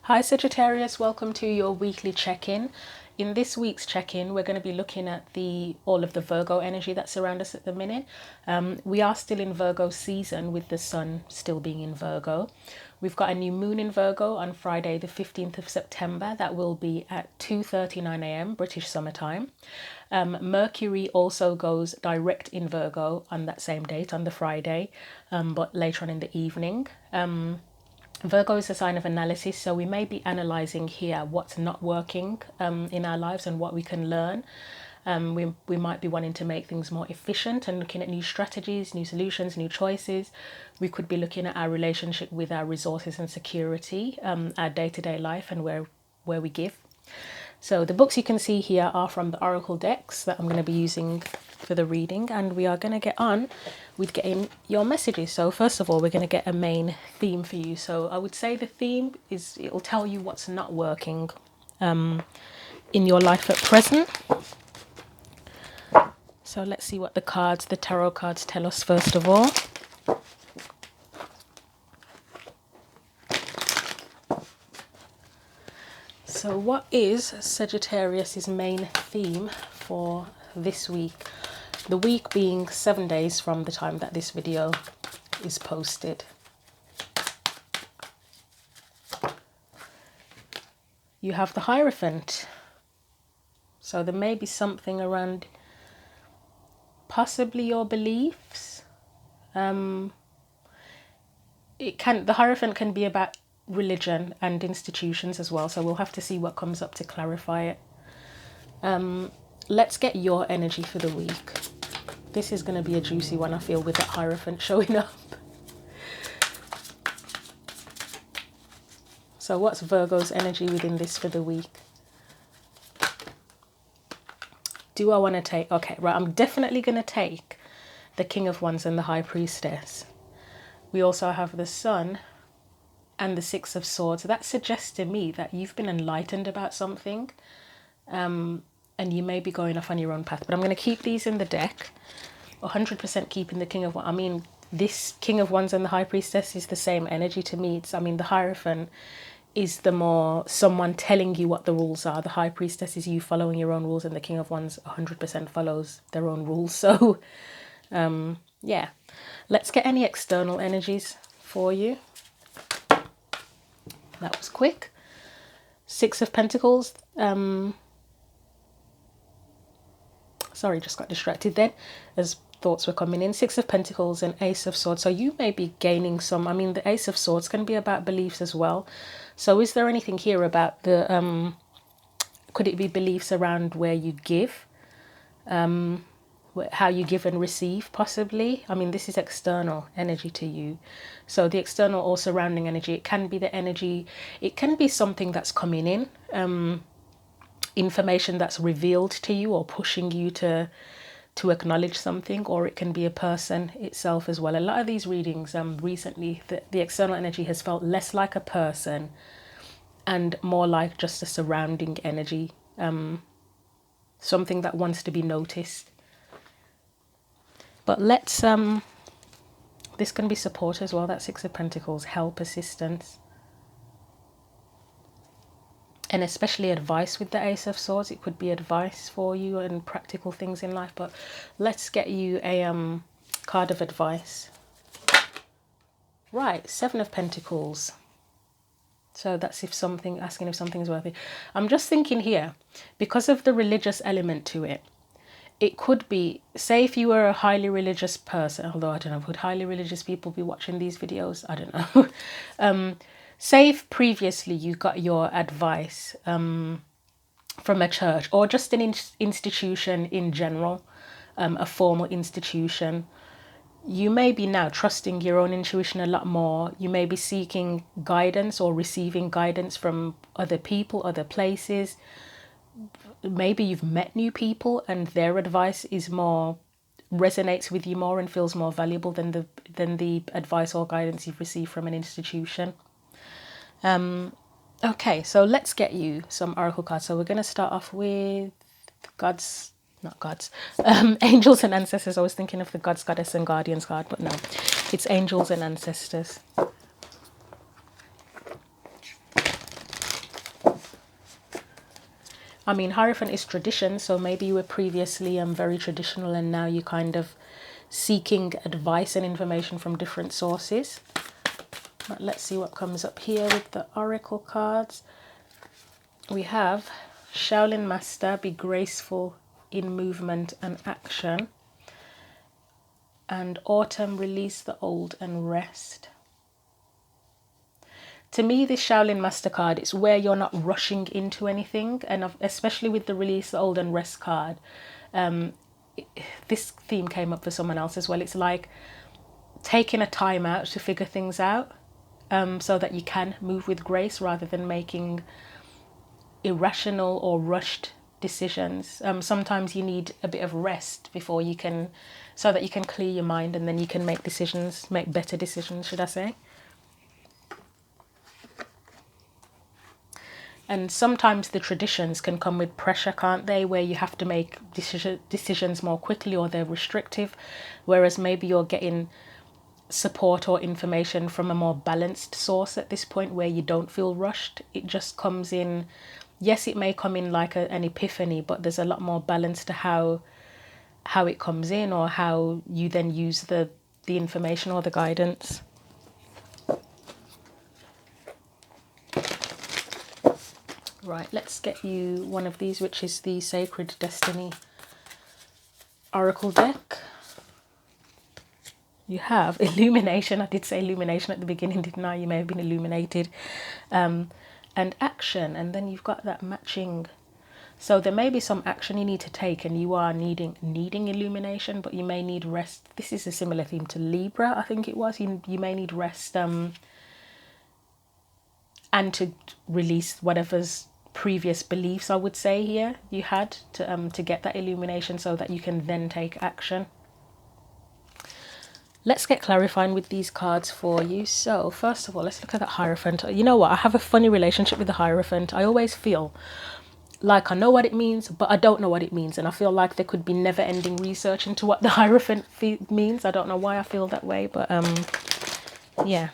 Hi Sagittarius, welcome to your weekly check-in. In this week's check-in, we're going to be looking at all of the Virgo energy that's around us at the minute. We are still in Virgo season with the sun still being in Virgo. We've got a new moon in Virgo on Friday the 15th of September. That will be at 2:39 a.m. British Summer Time. Mercury also goes direct in Virgo on that same date, on the Friday, but later on in the evening. Virgo is a sign of analysis, so we may be analysing here what's not working in our lives and what we can learn. We might be wanting to make things more efficient and looking at new strategies, new solutions, new choices. We could be looking at our relationship with our resources and security, our day-to-day life and where we give. So the books you can see here are from the Oracle decks that I'm going to be using for the reading, and we are going to get on with getting your messages. So first of all, we're going to get a main theme for you. So I would say the theme is, it'll tell you what's not working in your life at present. So let's see what the tarot cards tell us first of all. So what is Sagittarius's main theme for this week? The week being 7 days from the time that this video is posted. You have the Hierophant. So there may be something around possibly your beliefs. The Hierophant can be about religion and institutions as well, so we'll have to see what comes up to clarify it. Let's get your energy for the week. This is going to be a juicy one, I feel, with that Hierophant showing up. So what's Virgo's energy within this for the week? Do I want to take... Okay, right, I'm definitely going to take the King of Wands and the High Priestess. We also have the Sun and the Six of Swords. That suggests to me that you've been enlightened about something, and you may be going off on your own path. But I'm going to keep these in the deck. 100% keeping the King of Wands. I mean, this King of Wands and the High Priestess is the same energy to me. The Hierophant is the more someone telling you what the rules are. The High Priestess is you following your own rules, and the King of Wands 100% follows their own rules. So, yeah. Let's get any external energies for you. That was quick. Six of Pentacles. Sorry, just got distracted then as thoughts were coming in. Six of Pentacles and Ace of Swords. So you may be gaining some... I mean, the Ace of Swords can be about beliefs as well. So is there anything here about the... could it be beliefs around where you give? How you give and receive, possibly? I mean, this is external energy to you. So the external or surrounding energy, it can be the energy... It can be something that's coming in. Information that's revealed to you or pushing you to acknowledge something, or it can be a person itself as well. A lot of these readings recently, the external energy has felt less like a person and more like just a surrounding energy, something that wants to be noticed. But let's this can be support as well. That Six of Pentacles, help, assistance, and especially advice with the Ace of Swords. It could be advice for you and practical things in life. But let's get you a card of advice. Right, Seven of Pentacles. So that's asking if something is worthy. I'm just thinking here, because of the religious element to it, it could be, say if you were a highly religious person, although I don't know, would highly religious people be watching these videos? I don't know. Say if previously you got your advice from a church or just an institution in general, a formal institution, you may be now trusting your own intuition a lot more. You may be seeking guidance or receiving guidance from other people, other places. Maybe you've met new people and their advice is more, resonates with you more and feels more valuable than the advice or guidance you've received from an institution. Okay, so let's get you some oracle cards. So we're going to start off with angels and ancestors. I was thinking of the gods, goddess and guardians card, but no, it's angels and ancestors. I mean, Hierophant is tradition, so maybe you were previously very traditional and now you're kind of seeking advice and information from different sources. But let's see what comes up here with the oracle cards. We have Shaolin Master, be graceful in movement and action. And Autumn, release the old and rest. To me, this Shaolin Master card, it's where you're not rushing into anything. And especially with the release the old and rest card, this theme came up for someone else as well. It's like taking a time out to figure things out, so that you can move with grace rather than making irrational or rushed decisions. Sometimes you need a bit of rest before you can, so that you can clear your mind and then you can make decisions, make better decisions, should I say. And sometimes the traditions can come with pressure, can't they? Where you have to make decisions more quickly, or they're restrictive. Whereas maybe you're getting support or information from a more balanced source at this point, where you don't feel rushed. It just comes in. Yes, it may come in like an epiphany, but there's a lot more balance to how it comes in, or how you then use the information or the guidance. Right, let's get you one of these, which is the Sacred Destiny Oracle deck. You have illumination. I did say illumination at the beginning, didn't I? You may have been illuminated. And action. And then you've got that matching. So there may be some action you need to take, and you are needing illumination, but you may need rest. This is a similar theme to Libra, I think it was. You may need rest, and to release whatever's previous beliefs, I would say, here you had to get that illumination, so that you can then take action. Let's get clarifying with these cards for you. So first of all, let's look at that Hierophant. You know what, I have a funny relationship with the Hierophant. I always feel like I know what it means, but I don't know what it means, and I feel like there could be never-ending research into what the Hierophant means. I don't know why I feel that way, but yeah.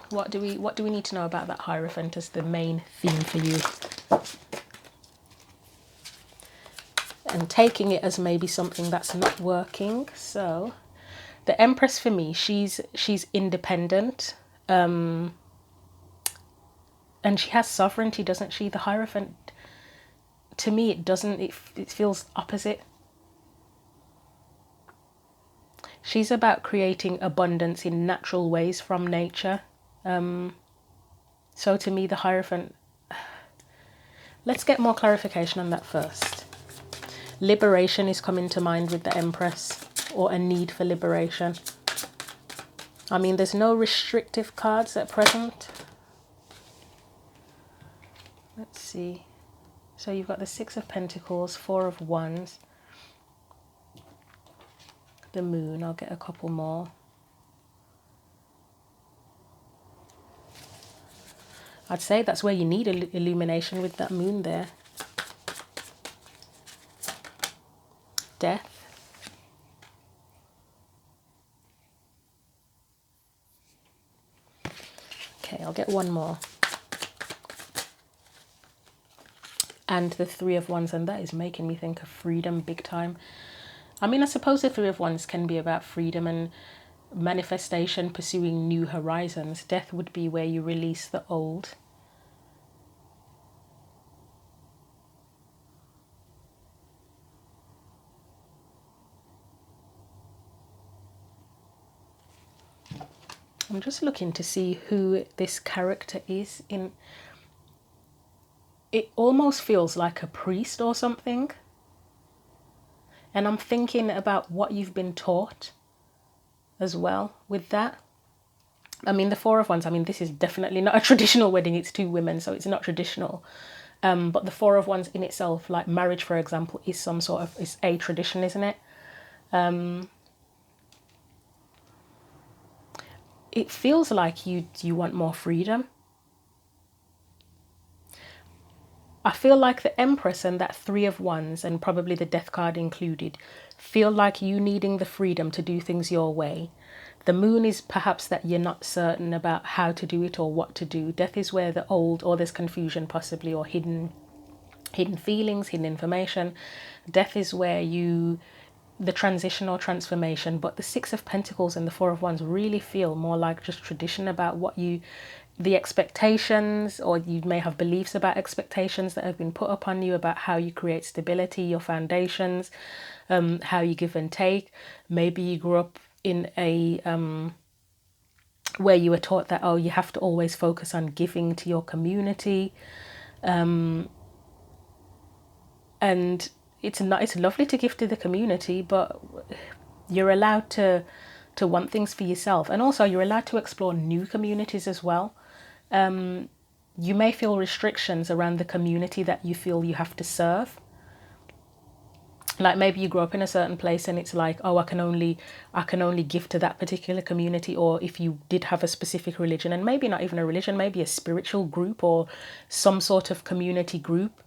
What do we need to know about that Hierophant as the main theme for you? And taking it as maybe something that's not working. So the Empress, for me, she's independent, and she has sovereignty, doesn't she? The Hierophant, to me, it doesn't. It feels opposite. She's about creating abundance in natural ways from nature. So to me, the Hierophant, let's get more clarification on that first. Liberation is coming to mind with the Empress, or a need for liberation. I mean, there's no restrictive cards at present. Let's see. So you've got the Six of Pentacles, Four of Wands, the Moon. I'll get a couple more. I'd say that's where you need illumination, with that Moon there. Death. Okay, I'll get one more. And the Three of Wands, and that is making me think of freedom big time. I mean, I suppose the Three of Wands can be about freedom and manifestation, pursuing new horizons. Death would be where you release the old. I'm just looking to see who this character is in. It almost feels like a priest or something. And I'm thinking about what you've been taught as well with that. I mean, the Four of Wands, I mean, this is definitely not a traditional wedding. It's two women, so it's not traditional. But the Four of Wands in itself, like marriage, for example, is some sort of, it's a tradition, isn't it? It feels like you want more freedom. I feel like the Empress and that Three of Wands, and probably the Death card included, feel like you needing the freedom to do things your way. The Moon is perhaps that you're not certain about how to do it or what to do. Death is where the old, or there's confusion possibly, or hidden hidden feelings, hidden information. Death is where the transition or transformation, but the Six of Pentacles and the Four of Wands really feel more like just tradition about the expectations, or you may have beliefs about expectations that have been put upon you about how you create stability, your foundations, how you give and take. Maybe you grew up in a where you were taught that, oh, you have to always focus on giving to your community, and it's lovely to give to the community, but you're allowed to want things for yourself, and also you're allowed to explore new communities as well. You may feel restrictions around the community that you feel you have to serve. Like maybe you grow up in a certain place and it's like, oh, I can only give to that particular community. Or if you did have a specific religion, and maybe not even a religion, maybe a spiritual group or some sort of community group.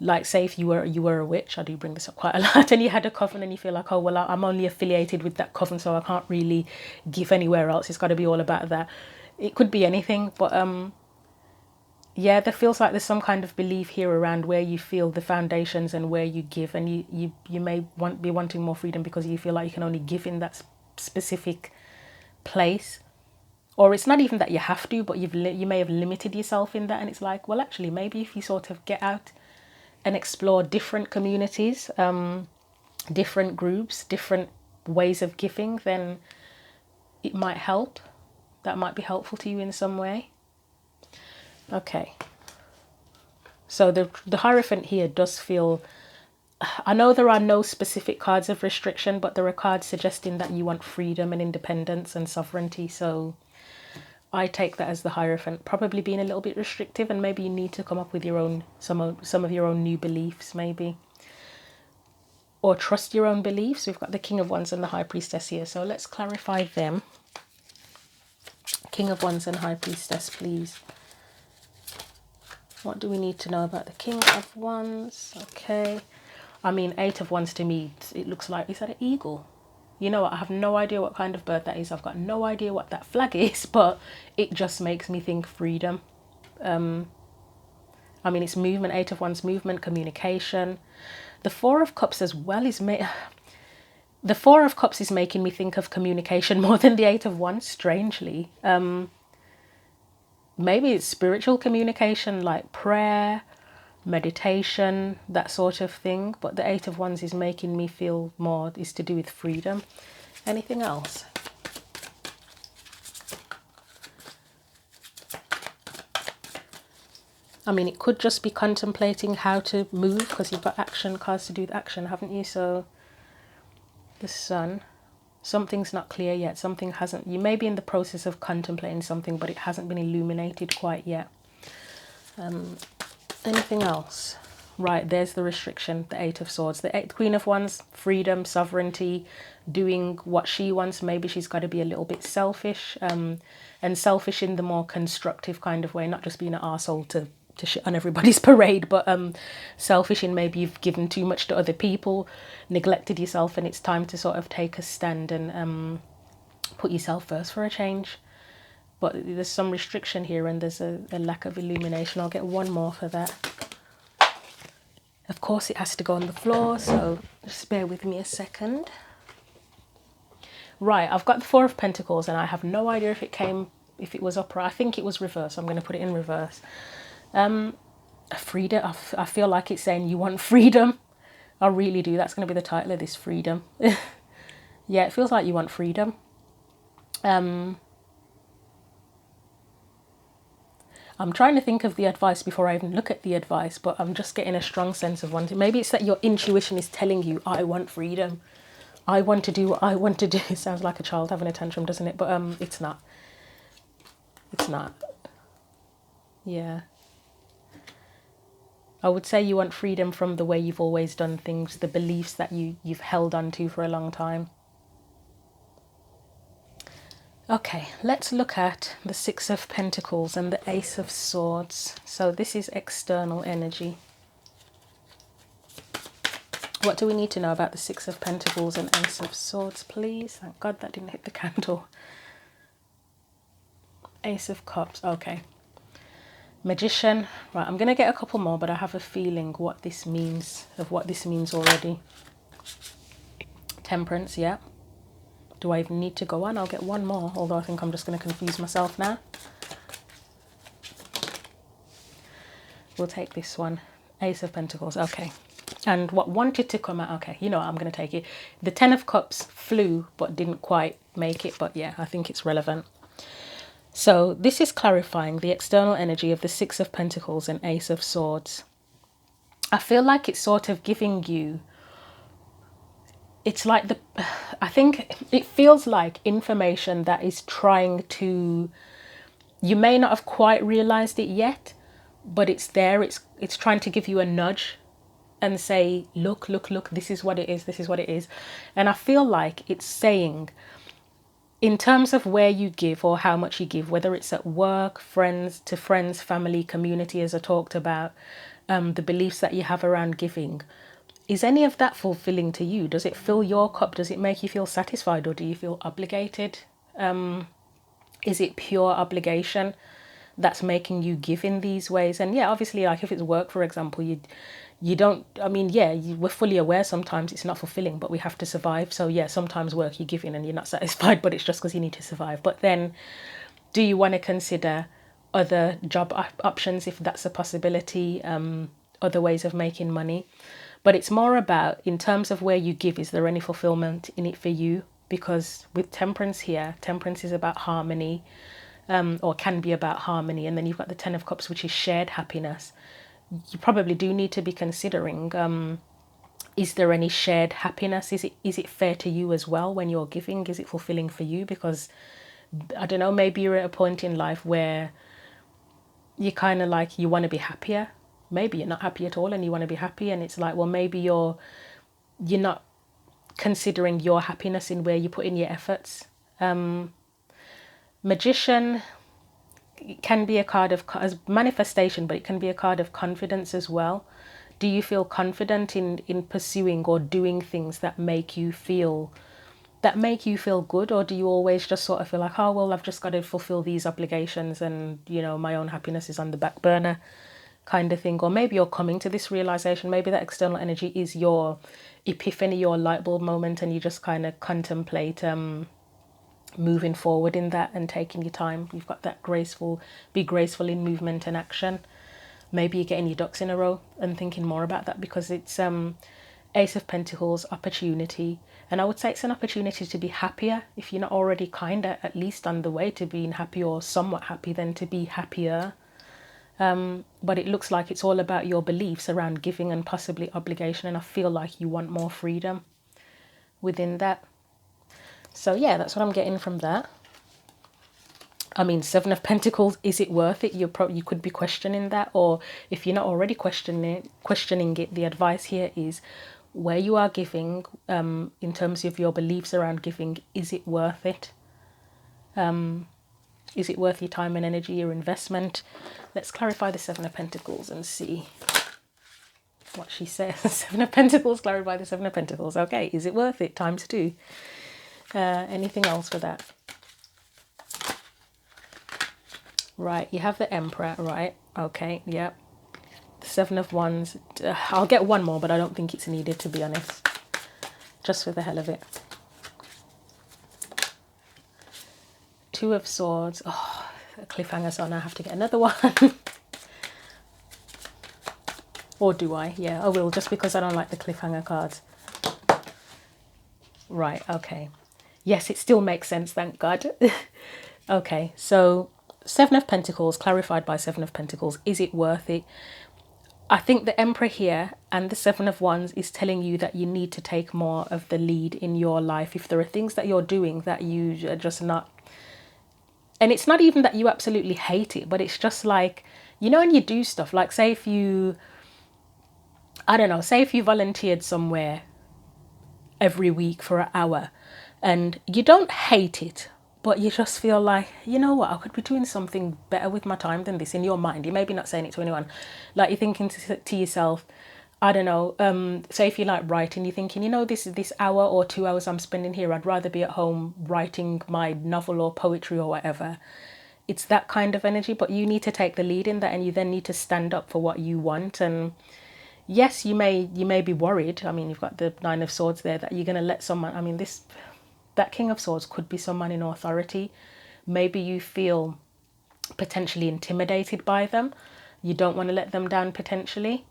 Like say if you were a witch, I do bring this up quite a lot, and you had a coven and you feel like, oh well, I'm only affiliated with that coven, so I can't really give anywhere else. It's got to be all about that. It could be anything, but yeah, there feels like there's some kind of belief here around where you feel the foundations and where you give, and you may be wanting more freedom because you feel like you can only give in that specific place. Or it's not even that you have to, but you may have limited yourself in that, and it's like, well, actually, maybe if you sort of get out and explore different communities, different groups, different ways of giving, then it might help. That might be helpful to you in some way. Okay. So the Hierophant here does feel, I know there are no specific cards of restriction, but there are cards suggesting that you want freedom and independence and sovereignty. So I take that as the Hierophant probably being a little bit restrictive, and maybe you need to come up with your own some of your own new beliefs, maybe, or trust your own beliefs. We've got the King of Wands and the High Priestess here, so let's clarify them. King of Wands and High Priestess, please. What do we need to know about the King of Wands? Okay, I mean, Eight of Wands to me, it looks like, is that an eagle? You know what, I have no idea what kind of bird that is. I've got no idea what that flag is, but it just makes me think freedom. I mean, it's movement, Eight of Wands, movement, communication. The Four of Cups as well is the Four of Cups is making me think of communication more than the Eight of Wands, strangely. Maybe it's spiritual communication, like prayer, meditation, that sort of thing, but the Eight of Wands is making me feel more is to do with freedom. Anything else? I mean, it could just be contemplating how to move, because you've got action cards to do with action, haven't you? So the Sun, something's not clear yet, something hasn't, you may be in the process of contemplating something, but it hasn't been illuminated quite yet. Anything else? Right, there's the restriction, the Eight of Swords. The Queen of Wands, freedom, sovereignty, doing what she wants. Maybe she's got to be a little bit selfish, and selfish in the more constructive kind of way, not just being an arsehole to shit on everybody's parade, but selfish in maybe you've given too much to other people, neglected yourself, and it's time to sort of take a stand and put yourself first for a change. But there's some restriction here, and there's a lack of illumination. I'll get one more for that. Of course, it has to go on the floor, so just bear with me a second. Right, I've got the Four of Pentacles, and I have no idea if it was upright. I think it was reverse. I'm going to put it in reverse. Freedom. I feel like it's saying you want freedom. I really do. That's going to be the title of this, freedom. Yeah, it feels like you want freedom. I'm trying to think of the advice before I even look at the advice, but I'm just getting a strong sense of wanting. Maybe it's that your intuition is telling you, I want freedom. I want to do what I want to do. It sounds like a child having a tantrum, doesn't it? But it's not. It's not. Yeah. I would say you want freedom from the way you've always done things, the beliefs that you've held on to for a long time. Okay, let's look at the Six of Pentacles and the Ace of Swords. So this is external energy. What do we need to know about the Six of Pentacles and Ace of Swords, please? Thank God that didn't hit the candle. Ace of Cups, okay. Magician. Right, I'm going to get a couple more, but I have a feeling what this means, already. Temperance, yeah. Do I even need to go on? I'll get one more, although I think I'm just going to confuse myself now. We'll take this one. Ace of Pentacles, okay. And what wanted to come out, okay, you know what, I'm going to take it. The Ten of Cups flew, but didn't quite make it, but yeah, I think it's relevant. So this is clarifying the external energy of the Six of Pentacles and Ace of Swords. I feel like it's sort of giving you, it's like I think it feels like information that is trying to, you may not have quite realized it yet, but it's there. It's trying to give you a nudge and say, look, this is what it is, this is what it is. And I feel like it's saying, in terms of where you give or how much you give, whether it's at work, friends, family, community, as I talked about, the beliefs that you have around giving, is any of that fulfilling to you? Does it fill your cup? Does it make you feel satisfied, or do you feel obligated? Is it pure obligation that's making you give in these ways? And yeah, obviously, like if it's work, for example, you don't, I mean, yeah, we're fully aware sometimes it's not fulfilling, but we have to survive. So yeah, sometimes work you give in and you're not satisfied, but it's just because you need to survive. But then do you want to consider other job options if that's a possibility, other ways of making money? But it's more about, in terms of where you give, is there any fulfillment in it for you? Because with temperance here, temperance is about harmony, or can be about harmony. And then you've got the Ten of Cups, which is shared happiness. You probably do need to be considering, is there any shared happiness? Is it fair to you as well when you're giving? Is it fulfilling for you? Because, I don't know, maybe you're at a point in life where you kind of like, you want to be happier. Maybe you're not happy at all and you want to be happy, and it's like, well, maybe you're not considering your happiness in where you put in your efforts. Magician can be a card of manifestation, but it can be a card of confidence as well. Do you feel confident in pursuing or doing things that make you feel good, or do you always just sort of feel like, oh well, I've just got to fulfill these obligations and, you know, my own happiness is on the back burner, kind of thing? Or maybe you're coming to this realization, maybe that external energy is your epiphany, your light bulb moment, and you just kind of contemplate moving forward in that and taking your time. You've got that be graceful in movement and action. Maybe you're getting your ducks in a row and thinking more about that, because it's Ace of Pentacles, opportunity. And I would say it's an opportunity to be happier. If you're not already kind of at least on the way to being happy or somewhat happy, then to be happier. But it looks like it's all about your beliefs around giving and possibly obligation, and I feel like you want more freedom within that. So yeah, that's what I'm getting from that. I mean, Seven of Pentacles, is it worth it? You could be questioning that, or if you're not already questioning it, the advice here is, where you are giving, in terms of your beliefs around giving, is it worth it? Is it worth your time and energy, your investment? Let's clarify the Seven of Pentacles and see what she says. Seven of Pentacles, clarify the Seven of Pentacles. Okay, is it worth it? Times two. Anything else for that? Right, you have the Emperor, right? Okay, yep. The Seven of Wands. I'll get one more, but I don't think it's needed, to be honest. Just for the hell of it. Two of Swords. Oh, a cliffhanger, so now I have to get another one. Or do I? Yeah, I will, just because I don't like the cliffhanger cards. Right, okay. Yes, it still makes sense, thank God. Okay, so Seven of Pentacles, clarified by Seven of Pentacles. Is it worth it? I think the Emperor here and the Seven of Wands is telling you that you need to take more of the lead in your life. If there are things that you're doing that you are just not, and it's not even that you absolutely hate it, but it's just like, you know, when you do stuff, like say if you, I don't know, say if you volunteered somewhere every week for an hour and you don't hate it, but you just feel like, you know what, I could be doing something better with my time than this. In your mind, you're maybe not saying it to anyone, like you're thinking to yourself, I don't know, say if you like writing, you're thinking, you know, this hour or 2 hours I'm spending here, I'd rather be at home writing my novel or poetry or whatever. it's that kind of energy, but you need to take the lead in that, and you then need to stand up for what you want. And yes, you may be worried. I mean, you've got the Nine of Swords there, that you're going to let someone, I mean, that King of Swords could be someone in authority. Maybe you feel potentially intimidated by them. You don't want to let them down potentially.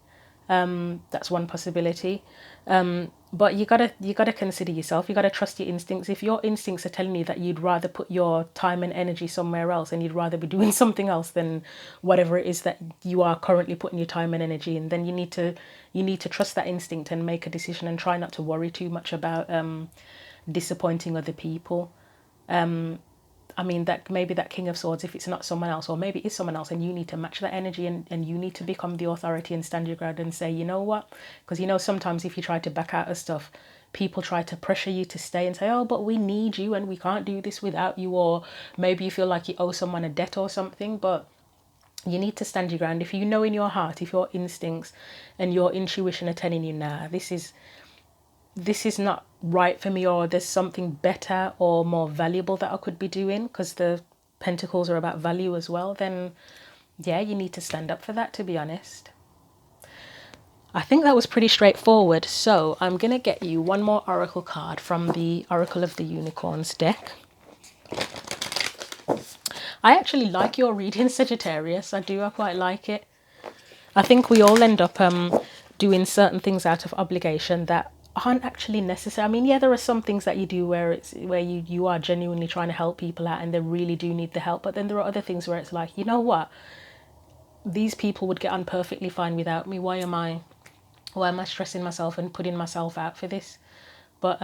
That's one possibility. But you gotta consider yourself. You gotta trust your instincts. If your instincts are telling you that you'd rather put your time and energy somewhere else, and you'd rather be doing something else than whatever it is that you are currently putting your time and energy in, then you need to trust that instinct and make a decision, and try not to worry too much about disappointing other people. I mean, that maybe that King of Swords, if it's not someone else, or maybe it's someone else, and you need to match that energy, and you need to become the authority and stand your ground and say, you know what? Because, you know, sometimes if you try to back out of stuff, people try to pressure you to stay and say, oh, but we need you and we can't do this without you. Or maybe you feel like you owe someone a debt or something, but you need to stand your ground. If you know in your heart, if your instincts and your intuition are telling you, nah, this is not right for me, or there's something better or more valuable that I could be doing, because the Pentacles are about value as well, then yeah, you need to stand up for that, to be honest. I think that was pretty straightforward. So I'm going to get you one more Oracle card from the Oracle of the Unicorns deck. I actually like your reading, Sagittarius. I quite like it. I think we all end up doing certain things out of obligation that aren't actually necessary. I mean, yeah, there are some things that you do where you are genuinely trying to help people out and they really do need the help, but then there are other things where it's like, you know what, these people would get on perfectly fine without me. Why am I stressing myself and putting myself out for this? But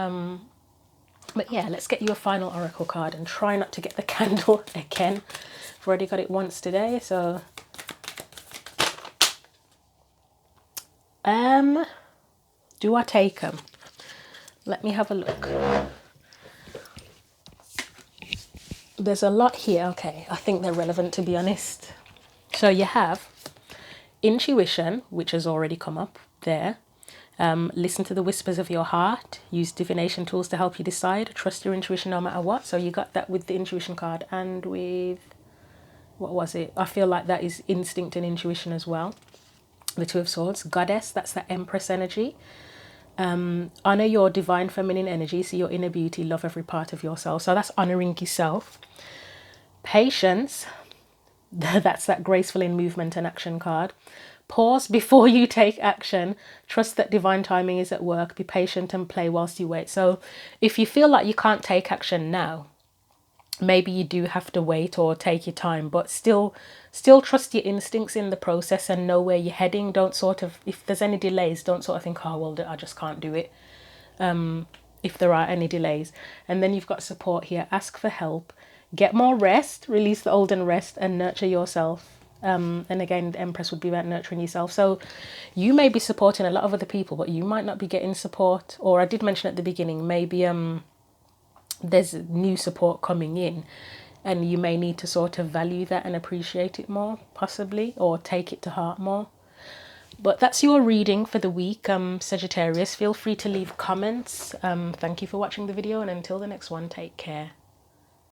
yeah, let's get you a final Oracle card and try not to get the candle again. I've already got it once today, so do I take them? Let me have a look. There's a lot here. Okay, I think they're relevant, to be honest. So you have intuition, which has already come up there. Listen to the whispers of your heart. Use divination tools to help you decide. Trust your intuition no matter what. So you got that with the intuition card, and with, what was it? I feel like that is instinct and intuition as well. The Two of Swords. Goddess, that's the Empress energy. Honor your divine feminine energy, so your inner beauty, love every part of yourself. So that's honoring yourself. Patience, that's that graceful in movement and action card. Pause before you take action. Trust that divine timing is at work. Be patient and play whilst you wait. So if you feel like you can't take action now, maybe you do have to wait or take your time, but still trust your instincts in the process and know where you're heading. Don't sort of, if there's any delays, don't sort of think, oh, well, I just can't do it. If there are any delays. And then you've got support here. Ask for help. Get more rest. Release the old and rest, and nurture yourself. And again, the Empress would be about nurturing yourself. So you may be supporting a lot of other people, but you might not be getting support. Or I did mention at the beginning, maybe there's new support coming in, and you may need to sort of value that and appreciate it more, possibly, or take it to heart more. But that's your reading for the week, Sagittarius. Feel free to leave comments. Thank you for watching the video, and until the next one, take care.